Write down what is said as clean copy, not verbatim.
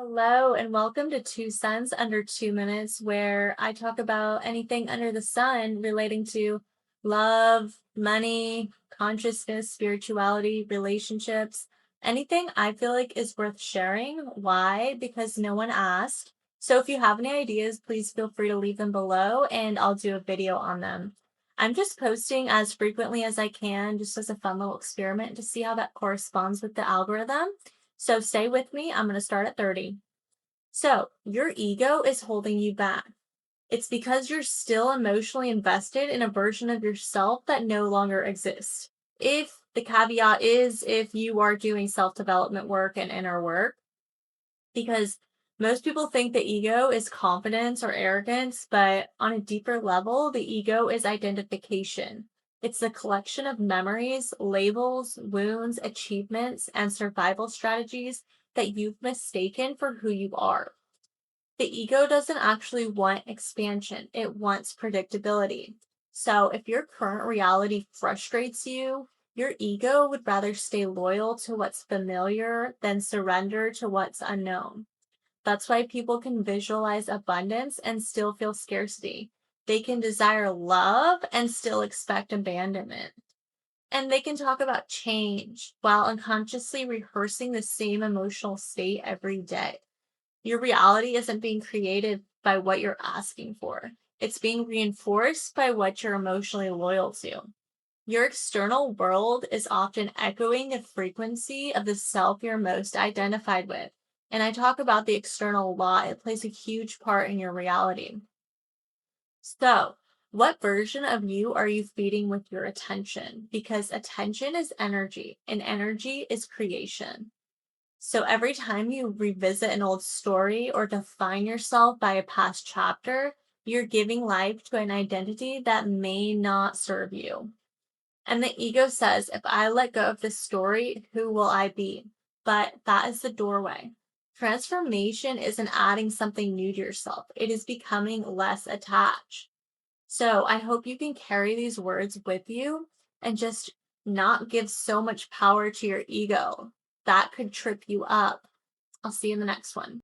Hello, and welcome to Two Cents Under 2 Minutes, where I talk about anything under the sun relating to love, money, consciousness, spirituality, relationships, anything I feel like is worth sharing. Why? Because no one asked. So if you have any ideas, please feel free to leave them below and I'll do a video on them. I'm just posting as frequently as I can, just as a fun little experiment to see how that corresponds with the algorithm. So stay with me. I'm going to start at 30. So, your ego is holding you back. It's because you're still emotionally invested in a version of yourself that no longer exists. If the caveat is if you are doing self development work and inner work, because most people think the ego is confidence or arrogance, but on a deeper level, the ego is identification. It's a collection of memories, labels, wounds, achievements, and survival strategies that you've mistaken for who you are. The ego doesn't actually want expansion, it wants predictability. So, if your current reality frustrates you, your ego would rather stay loyal to what's familiar than surrender to what's unknown. That's why people can visualize abundance and still feel scarcity. They can desire love and still expect abandonment. And they can talk about change while unconsciously rehearsing the same emotional state every day. Your reality isn't being created by what you're asking for. It's being reinforced by what you're emotionally loyal to. Your external world is often echoing the frequency of the self you're most identified with. And I talk about the external a lot. It plays a huge part in your reality. So, what version of you are you feeding with your attention? Because attention is energy, and energy is creation. So every time you revisit an old story or define yourself by a past chapter, you're giving life to an identity that may not serve you. And the ego says, if I let go of this story, who will I be? But that is the doorway. Transformation isn't adding something new to yourself, it is becoming less attached. So I hope you can carry these words with you and just not give so much power to your ego. That could trip you up. I'll see you in the next one.